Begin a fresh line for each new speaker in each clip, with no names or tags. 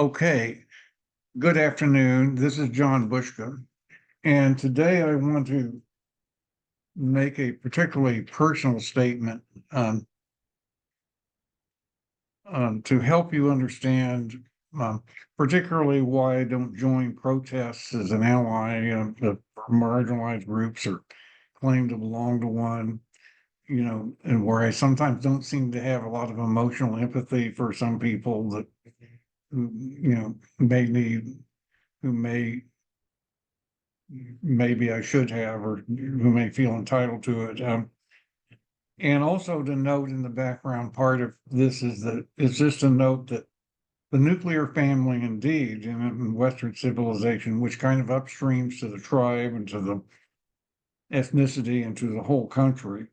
Okay, good afternoon. This is John Bushka, and today I want to make a particularly personal statement um, to help you understand, um, particularly why I don't join protests as an ally of marginalized groups or claim to belong to one, and where I sometimes don't seem to have a lot of emotional empathy for some people that, may need, who may maybe I should have, or who may feel entitled to it. And also to note in the background part of this is that it's just a note that the nuclear family, indeed, in Western civilization, which kind of upstreams to the tribe and to the ethnicity and to the whole country,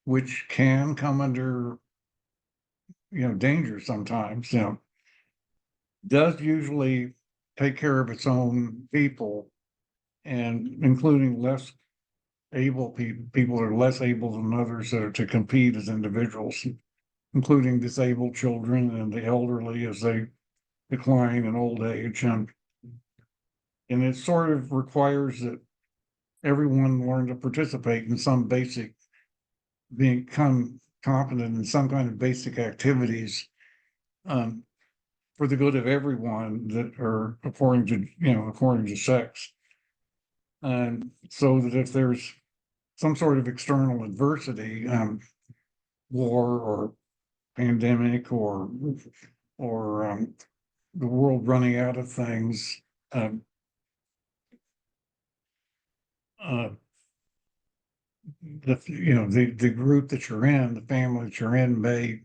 which can come under, danger sometimes, does usually take care of its own people, and including less able people are less able than others to compete as individuals, including disabled children and the elderly as they decline in old age. And it sort of requires that everyone learn to participate in some basic, become competent in some kind of basic activities um, for the good of everyone that are according to sex. And so that if there's some sort of external adversity, war or pandemic or the world running out of things, um, uh, the group that you're in, the family that you're in, may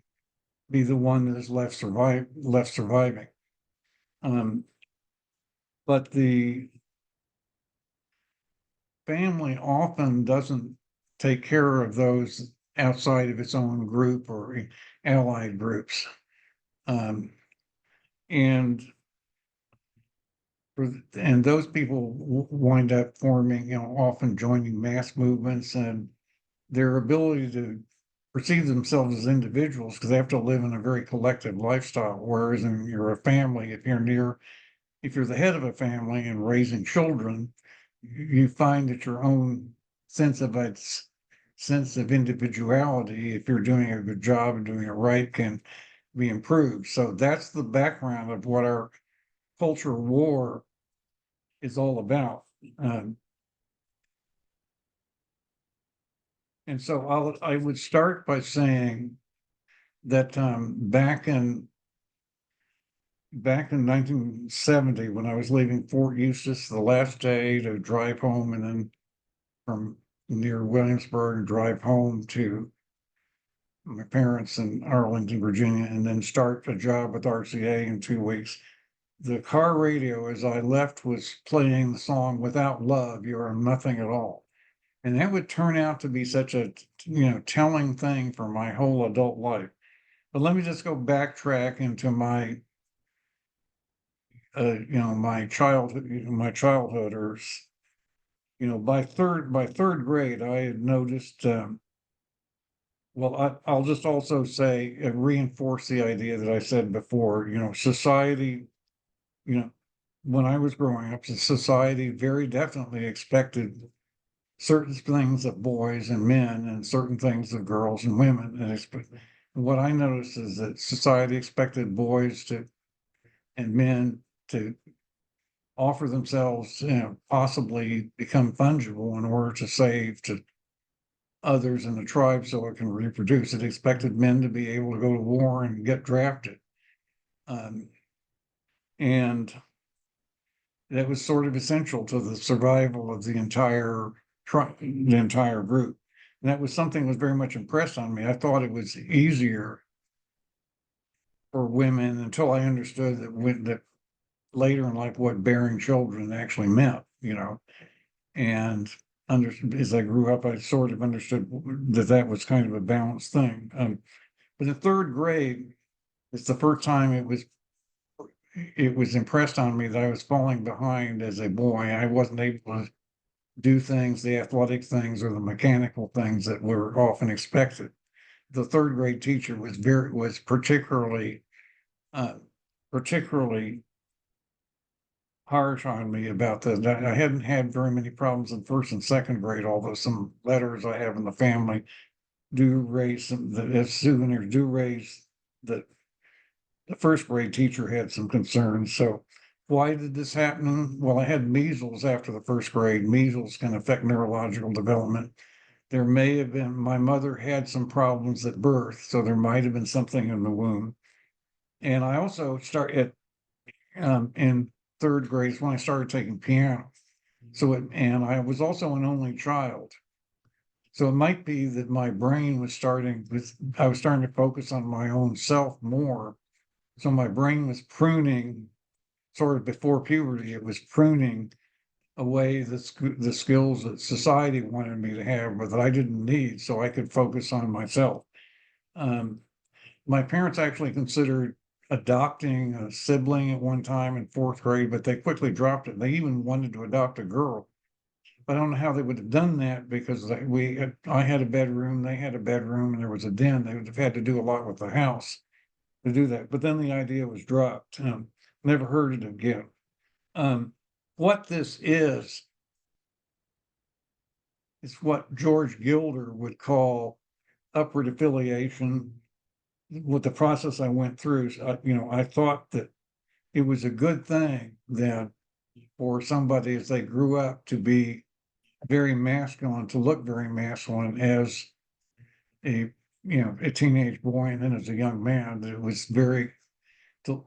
be the one that is left surviving. But the family often doesn't take care of those outside of its own group or allied groups. Um, and and those people wind up forming, often joining mass movements, and their ability to perceive themselves as individuals, because they have to live in a very collective lifestyle. Whereas in you're a family, if you're the head of a family and raising children, you find that your own sense of individuality, if you're doing a good job and doing it right, can be improved. So that's the background of what our culture war is all about. Um, and so I would start by saying that back in 1970, when I was leaving Fort Eustis the last day to drive home, and then from near Williamsburg drive home to my parents in Arlington, Virginia, and then start a job with RCA in 2 weeks. The car radio as I left was playing the song "Without Love, You Are Nothing at All." And that would turn out to be such a, telling thing for my whole adult life. But let me just go backtrack into my childhood, or, by third grade, I had noticed, well, I'll just also say, reinforce the idea that I said before, society, you know, when I was growing up, the society very definitely expected certain things of boys and men and certain things of girls and women. And what I noticed is that society expected boys and men to offer themselves, possibly become fungible in order to save to others in the tribe so it can reproduce. It expected men to be able to go to war and get drafted. Um, and that was sort of essential to the survival of the entire group. And that was something that was very much impressed on me. I thought it was easier for women until I understood that later in life what bearing children actually meant, and as I grew up, I sort of understood that was kind of a balanced thing. But in third grade, it's the first time it was impressed on me that I was falling behind as a boy. I wasn't able to do things, the athletic things or the mechanical things that were often expected. The third grade teacher was particularly particularly harsh on me about that. I hadn't had very many problems in first and second grade, although some letters I have in the family do raise some, as souvenirs do raise that the first grade teacher had some concerns. So why did this happen? Well, I had measles after the first grade. Measles can affect neurological development. There may have been, my mother had some problems at birth, so there might have been something in the womb. And I also started in third grade is when I started taking piano. And I was also an only child. So it might be that my brain was I was starting to focus on my own self more. So my brain was pruning sort of before puberty, it was pruning away the skills that society wanted me to have, but that I didn't need, so I could focus on myself. Um, my parents actually considered adopting a sibling at one time in fourth grade, but they quickly dropped it. They even wanted to adopt a girl. But I don't know how they would have done that because I had a bedroom, they had a bedroom, and there was a den. They would have had to do a lot with the house to do that. But then the idea was dropped. Never heard it again. What this is what George Gilder would call upward affiliation. With the process I went through, I thought that it was a good thing that for somebody as they grew up to be very masculine, to look very masculine as a teenage boy and then as a young man, that it was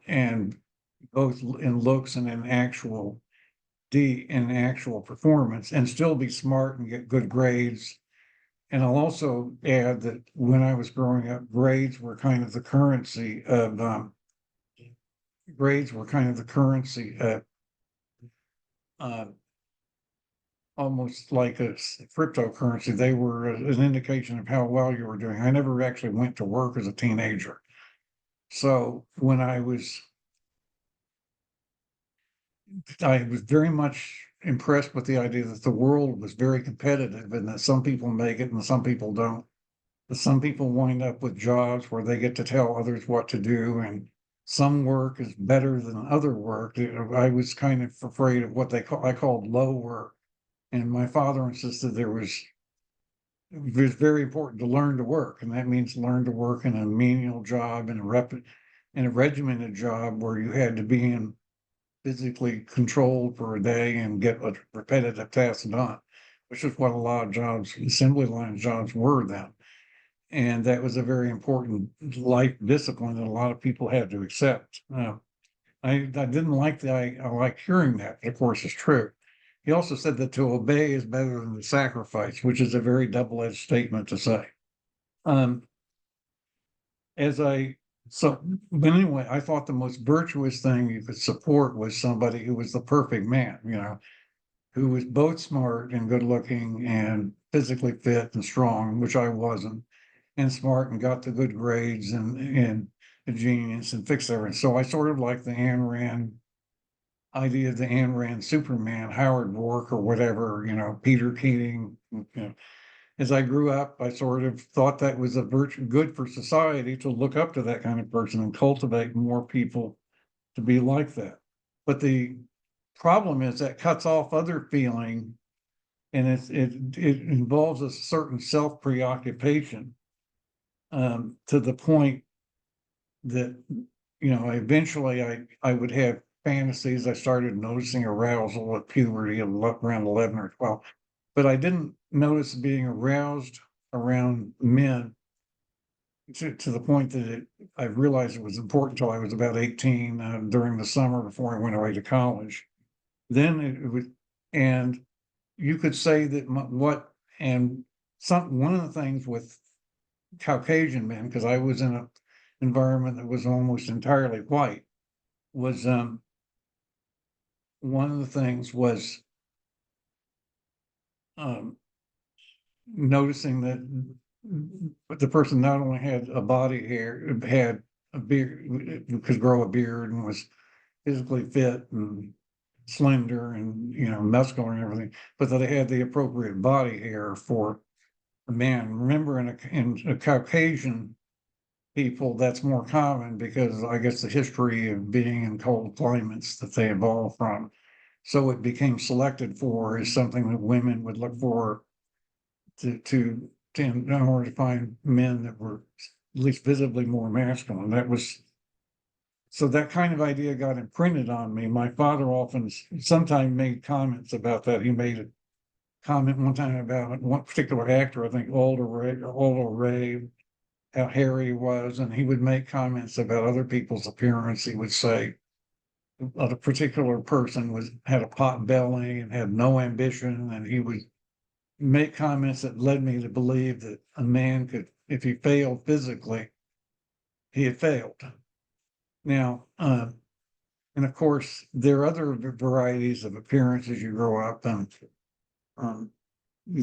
and both in looks and in actual performance, and still be smart and get good grades. And I'll also add that when I was growing up, grades were kind of the currency of uh, almost like a cryptocurrency. They were an indication of how well you were doing. I never actually went to work as a teenager. So when I was very much impressed with the idea that the world was very competitive and that some people make it and some people don't. That some people wind up with jobs where they get to tell others what to do, and some work is better than other work. I was kind of afraid of what I called low work. And my father insisted it was very important to learn to work. And that means learn to work in a menial job and in a regimented job where you had to be in physically controlled for a day and get a repetitive task done, which is what a lot of jobs, assembly line jobs were then. And that was a very important life discipline that a lot of people had to accept. I didn't like I like hearing that, but of course it's true. He also said that to obey is better than to sacrifice, which is a very double-edged statement to say. Um, as I so but anyway, I thought the most virtuous thing you could support was somebody who was the perfect man, who was both smart and good looking and physically fit and strong, which I wasn't, and smart and got the good grades and a genius and fixed everything. So I sort of like the Ayn Rand idea of the Ayn Rand Superman, Howard Rourke or whatever, Peter Keating. As I grew up, I sort of thought that was a virtue good for society to look up to that kind of person and cultivate more people to be like that. But the problem is that cuts off other feeling, and it involves a certain self preoccupation to the point that eventually I would have fantasies. I started noticing arousal at puberty around 11 or 12, but I didn't notice being aroused around men to the point that I realized it was important until I was about 18 during the summer before I went away to college. Then it was, and you could say that one of the things with Caucasian men, because I was in an environment that was almost entirely white, was one of the things was um, noticing that the person not only had a body hair, had a beard, could grow a beard and was physically fit and slender and muscular and everything, but that they had the appropriate body hair for a man. Remember, in a Caucasian people, that's more common because I guess the history of being in cold climates that they evolved from. So it became selected for as something that women would look for to in order to find men that were at least visibly more masculine. That was so that kind of idea got imprinted on me. My father often sometimes made comments about that. He made a comment one time about one particular actor, I think Aldo Ray, how hairy he was, and he would make comments about other people's appearance. He would say a particular person had a pot belly and had no ambition, and he would make comments that led me to believe that a man could, if he failed physically, he had failed. Now, and of course, there are other varieties of appearance as you grow up, and um,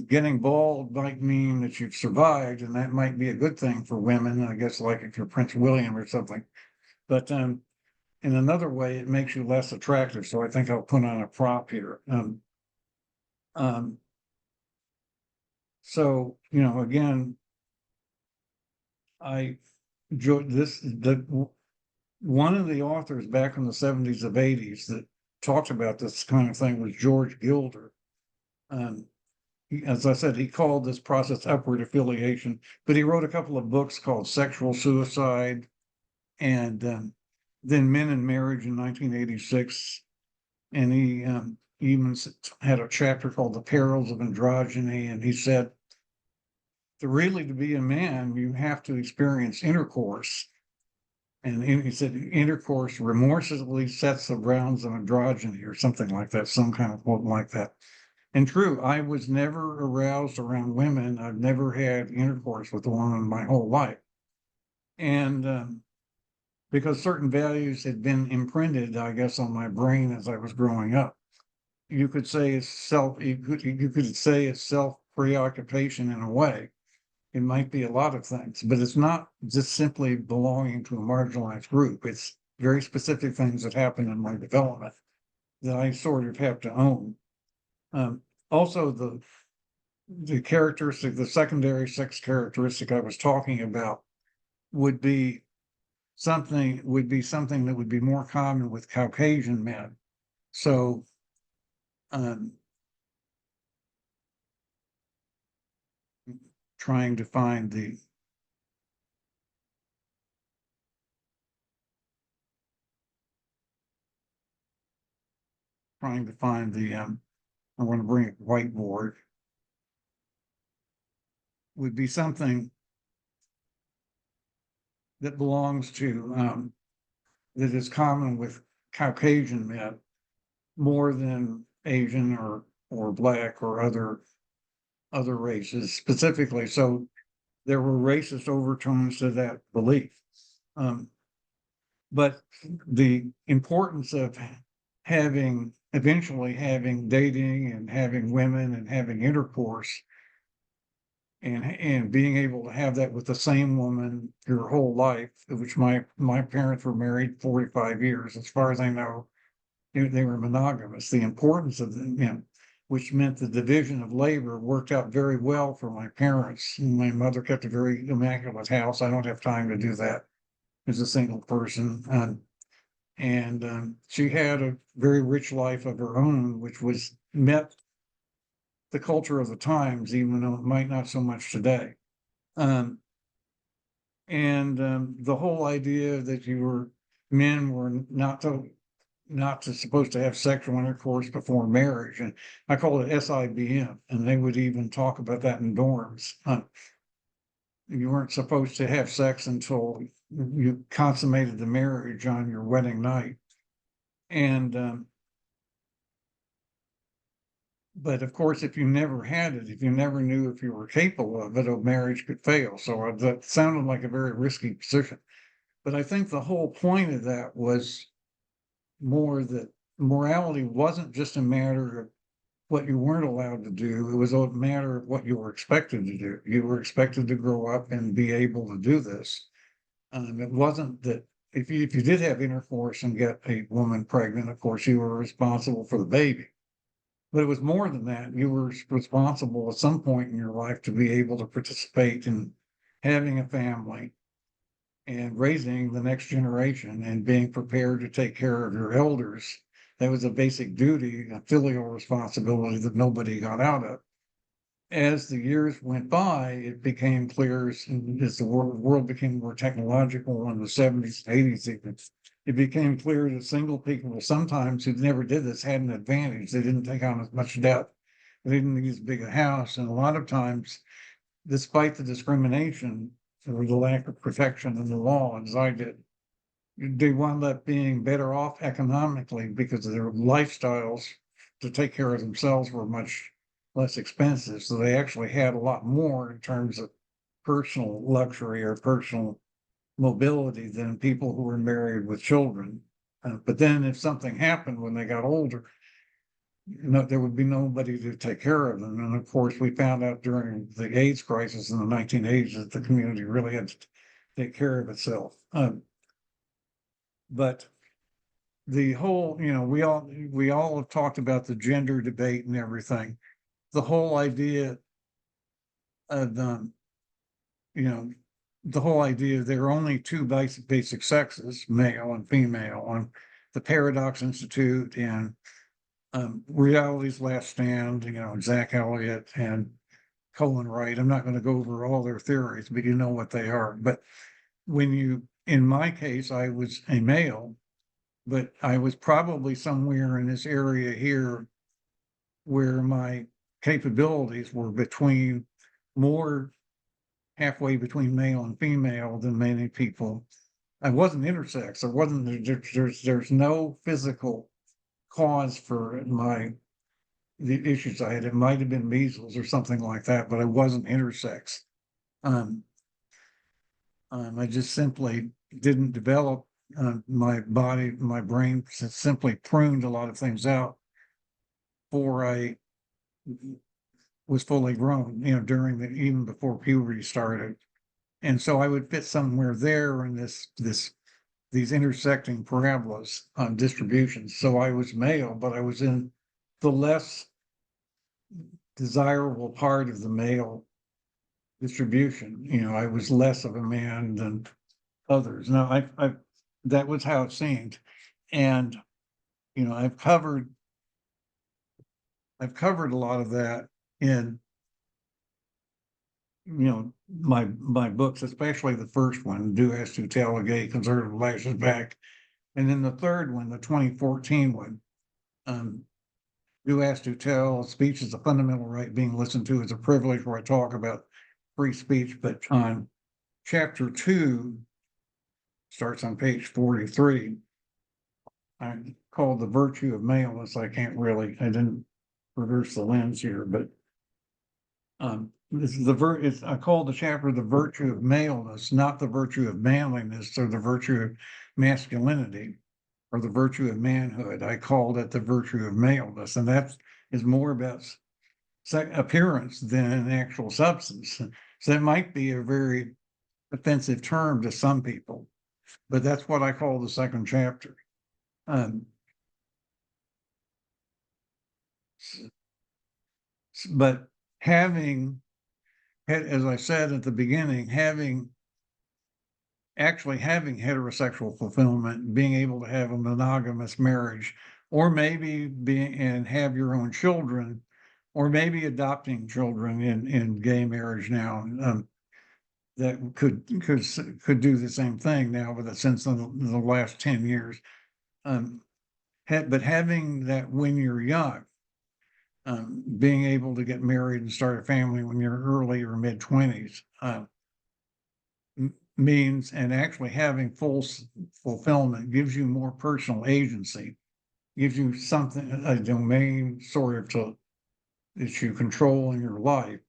getting bald might mean that you've survived, and that might be a good thing for women, I guess, like if you're Prince William or something. But in another way, it makes you less attractive. So I think I'll put on a prop here. Um, so, again, I enjoyed this. One of the authors back in the 70s of 80s that talked about this kind of thing was George Gilder. As I said, he called this process upward affiliation, but he wrote a couple of books called Sexual Suicide and then Men in Marriage in 1986. And he even had a chapter called The Perils of Androgyny. And he said, to be a man, you have to experience intercourse. And he said, intercourse remorselessly sets the grounds of androgyny or something like that, some kind of quote like that. And true, I was never aroused around women. I've never had intercourse with a woman my whole life. And because certain values had been imprinted, I guess, on my brain as I was growing up. You could say you could say it's self-preoccupation in a way. It might be a lot of things, but it's not just simply belonging to a marginalized group. It's very specific things that happen in my development that I sort of have to own. Also, the characteristic, the secondary sex characteristic I was talking about would be something that would be more common with Caucasian men. So trying to find the I want to bring a whiteboard, would be something that belongs to that is common with Caucasian men more than Asian or Black or other races specifically. So there were racist overtones to that belief. But the importance of eventually having dating and having women and having intercourse and being able to have that with the same woman your whole life, which my parents were married 45 years, as far as I know, they were monogamous. The importance of them, which meant the division of labor worked out very well for my parents. My mother kept a very immaculate house. I don't have time to do that as a single person. And she had a very rich life of her own, which met the culture of the times, even though it might not so much today. And the whole idea that men were not supposed to have sexual intercourse before marriage, and I call it SIBM, and they would even talk about that in dorms. You weren't supposed to have sex until you consummated the marriage on your wedding night. And but of course, if you never had it, if you never knew if you were capable of it, a marriage could fail. So that sounded like a very risky position. But I think the whole point of that was more that morality wasn't just a matter of what you weren't allowed to do. It was a matter of what you were expected to do. You were expected to grow up and be able to do this. It wasn't that if you did have intercourse and get a woman pregnant, of course, you were responsible for the baby. But it was more than that. You were responsible at some point in your life to be able to participate in having a family and raising the next generation and being prepared to take care of your elders. That was a basic duty, a filial responsibility that nobody got out of. As the years went by, it became clear as the world became more technological in the 70s and 80s, it became clear that single people sometimes who never did this had an advantage. They didn't take on as much debt. They didn't need as big a house. And a lot of times, despite the discrimination or the lack of protection in the law, as I did, they wound up being better off economically because their lifestyles to take care of themselves were much less expensive. So they actually had a lot more in terms of personal luxury or personal mobility than people who were married with children. But then if something happened when they got older, there would be nobody to take care of them. And of course, we found out during the AIDS crisis in the 1980s that the community really had to take care of itself. But the whole, we all have talked about the gender debate and everything. The whole idea of, the whole idea there are only two basic sexes, male and female, on the Paradox Institute and Reality's Last Stand, Zach Elliott and Colin Wright. I'm not going to go over all their theories, but you know what they are. But in my case, I was a male, but I was probably somewhere in this area here where my capabilities were more halfway between male and female than many people. I wasn't intersex. There's no physical cause for the issues I had. It might have been measles or something like that, but I wasn't intersex. I just simply didn't develop my body, my brain simply pruned a lot of things out before I was fully grown, even before puberty started. And so I would fit somewhere there in these intersecting parabolas on distributions. So I was male, but I was in the less desirable part of the male distribution. I was less of a man than others. Now, that was how it seemed. And, I've covered a lot of that in, my books, especially the first one, Do As To Tell, A Gay Conservative Lashes Back. And then the third one, the 2014 one, Do As To Tell, Speech is a Fundamental Right, Being Listened To is a Privilege, where I talk about free speech. But on chapter 2, starts on page 43, I called The Virtue of Maleness. I didn't reverse the lens here, but this is I call the chapter The Virtue of Maleness, not the virtue of manliness or the virtue of masculinity or the virtue of manhood. I called it the virtue of maleness, and that is more about appearance than an actual substance. So that might be a very offensive term to some people, but that's what I call the second chapter. But as I said at the beginning, having heterosexual fulfillment, being able to have a monogamous marriage, or maybe have your own children, or maybe adopting children in gay marriage now, that could do the same thing now, but since in the last 10 years. But having that when you're young, being able to get married and start a family when you're early or mid 20s, means, and actually having full fulfillment gives you more personal agency, gives you a domain sort of that you control in your life.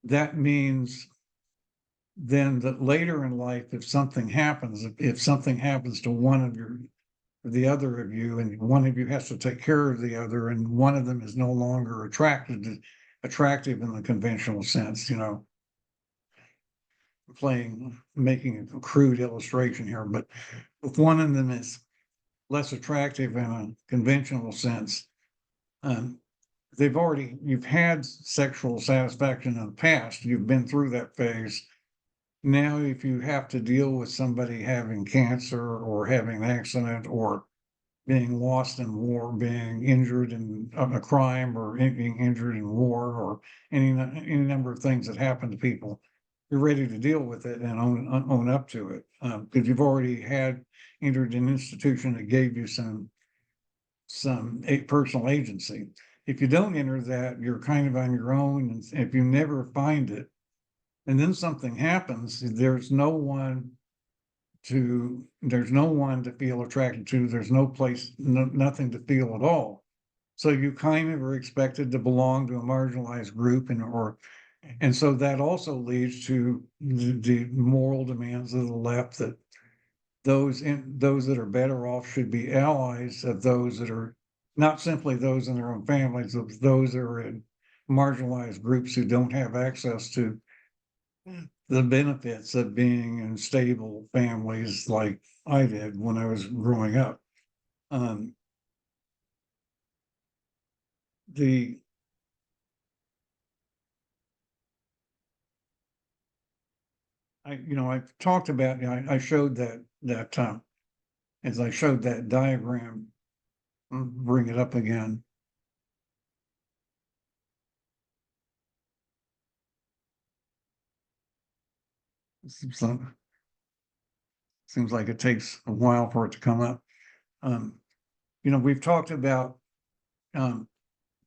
That means then that later in life, if something happens to one of the other of you, and one of you has to take care of the other, and one of them is no longer attractive in the conventional sense, making a crude illustration here, but if one of them is less attractive in a conventional sense, you've had sexual satisfaction in the past, you've been through that phase, now if you have to deal with somebody having cancer or having an accident or being lost in war, being injured in a crime, or being injured in war, or any number of things that happen to people, you're ready to deal with it and own up to it, because you've already entered an institution that gave you some personal agency. If you don't enter that, you're kind of on your own, and if you never find it, and then something happens, there's no one to feel attracted to. There's no place, nothing to feel at all. So you kind of are expected to belong to a marginalized group, and so that also leads to the moral demands of the left that those that are better off should be allies of those that are not simply those in their own families, of those that are in marginalized groups who don't have access to the benefits of being in stable families like I did when I was growing up. Um, the I've talked about, I showed that as I showed that diagram, bring it up again. So, seems like it takes a while for it to come up. We've talked about um,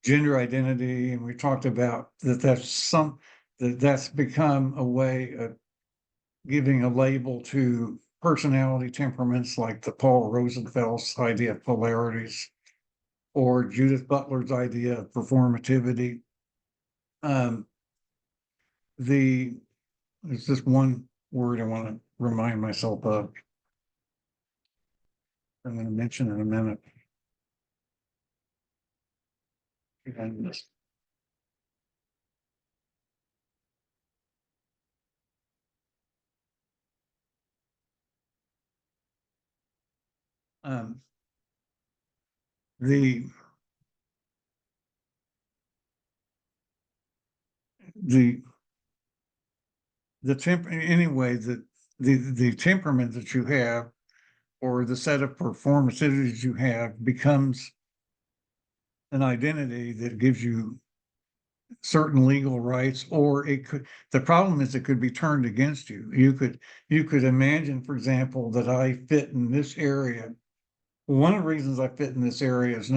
gender identity, and we talked about that's become a way of giving a label to personality temperaments, like the Paul Rosenfeld's idea of polarities, or Judith Butler's idea of performativity. Um, there's just one word I want to remind myself of. I'm going to mention in a minute. And um, the the anyway, the temperament that you have, or the set of performances you have, becomes an identity that gives you certain legal rights, or the problem is it could be turned against you. You could imagine, for example, that I fit in this area. One of the reasons I fit in this area is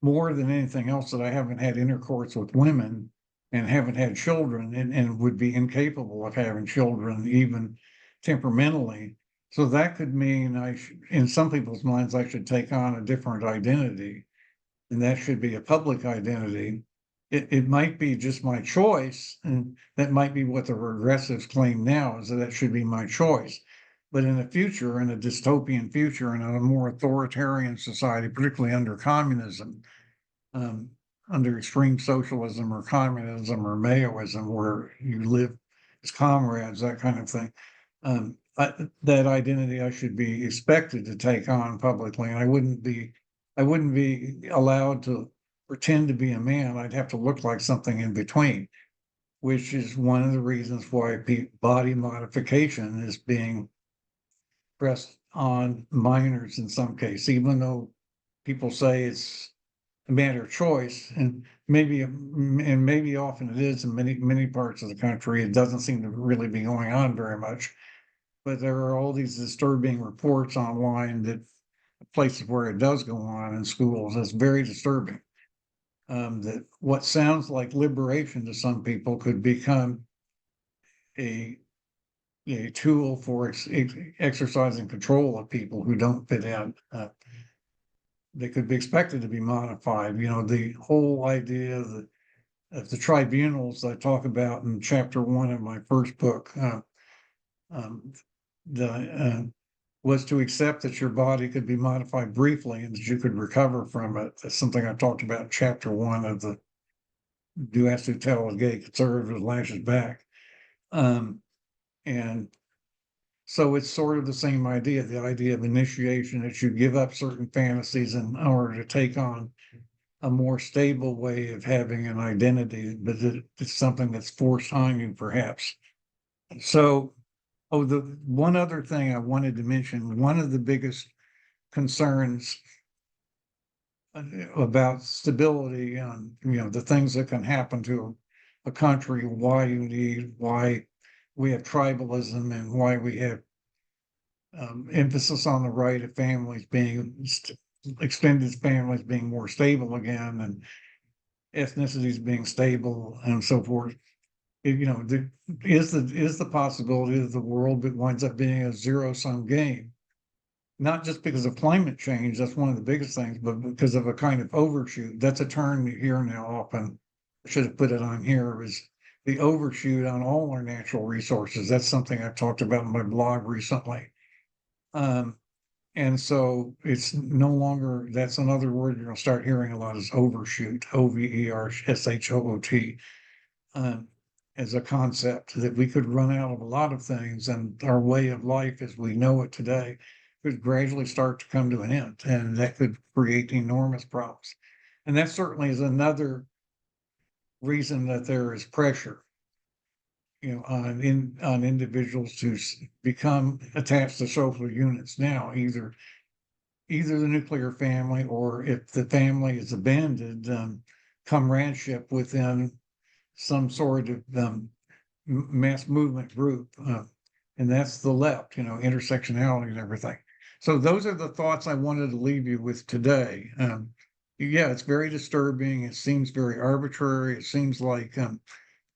more than anything else that I haven't had intercourse with women and haven't had children, and would be incapable of having children, even temperamentally. So that could mean in some people's minds, I should take on a different identity, and that should be a public identity. It might be just my choice, and that might be what the regressives claim now, is that it should be my choice. But in the future, in a dystopian future, in a more authoritarian society, particularly under communism, um, under extreme socialism or communism or Maoism, where you live as comrades, that kind of thing, that identity I should be expected to take on publicly, and I wouldn't be allowed to pretend to be a man. I'd have to look like something in between, which is one of the reasons why body modification is being pressed on minors in some cases, even though people say it's a matter of choice, and maybe often it is in many parts of the country. It doesn't seem to really be going on very much, but there are all these disturbing reports online that places where it does go on in schools. It's very disturbing. That what sounds like liberation to some people could become a tool for exercising control of people who don't fit in. They could be expected to be modified. The whole idea of the tribunals I talk about in chapter 1 of my first book, um, was to accept that your body could be modified briefly and that you could recover from it. That's something I talked about in chapter 1 of the Do As to Tell a Gay Conservative Lashes Back. And so it's sort of the same idea, the idea of initiation, that you give up certain fantasies in order to take on a more stable way of having an identity, but it's something that's forced on you, perhaps. So, oh, the one other thing I wanted to mention, one of the biggest concerns about stability and, the things that can happen to a country, why we have tribalism and why we have emphasis on the right of families extended families being more stable again, and ethnicities being stable and so forth. Is the possibility that the world winds up being a zero-sum game, not just because of climate change, that's one of the biggest things, but because of a kind of overshoot. That's a term you hear now often. I should have put it on here, is the overshoot on all our natural resources. That's something I've talked about in my blog recently. And so it's no longer, that's another word you're going to start hearing a lot, is overshoot, overshoot, as a concept, that we could run out of a lot of things, and our way of life as we know it today could gradually start to come to an end, and that could create enormous problems. And that certainly is another reason that there is pressure, on individuals to become attached to social units now, either the nuclear family, or if the family is abandoned, comradeship within some sort of mass movement group, and that's the left, intersectionality and everything. So those are the thoughts I wanted to leave you with today. Yeah, it's very disturbing. It seems very arbitrary. It seems like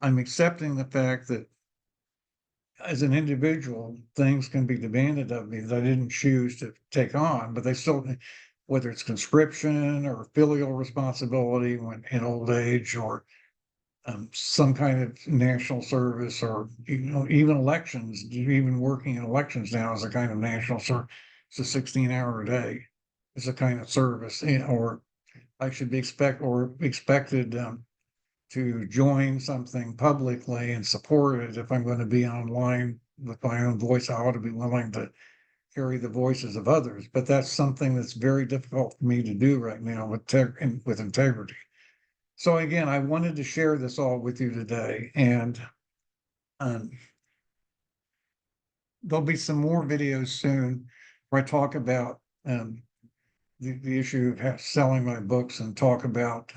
I'm accepting the fact that as an individual, things can be demanded of me that I didn't choose to take on, but they still, whether it's conscription or filial responsibility when in old age, or some kind of national service, or even elections, even working in elections now is a kind of national service. It's a 16-hour a day. It's a kind of service, or I should be expected to join something publicly and support it. If I'm going to be online with my own voice, I ought to be willing to carry the voices of others. But that's something that's very difficult for me to do right now with integrity. So again, I wanted to share this all with you today, and um, there'll be some more videos soon where I talk about the issue of selling my books, and talk about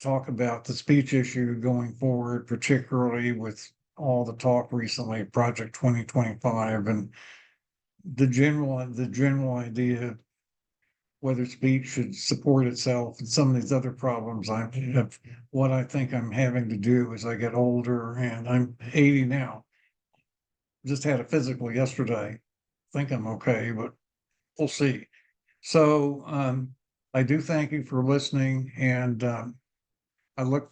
the speech issue going forward, particularly with all the talk recently, Project 2025, and the general idea whether speech should support itself, and some of these other problems. What I think I'm having to do as I get older, and I'm 80 now. Just had a physical yesterday. Think I'm okay, but we'll see. So I do thank you for listening, and I look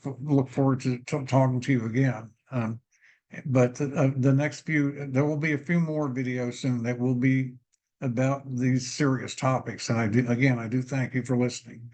forward to talking to you again. But the next few, there will be a few more videos soon that will be about these serious topics. And I do thank you for listening.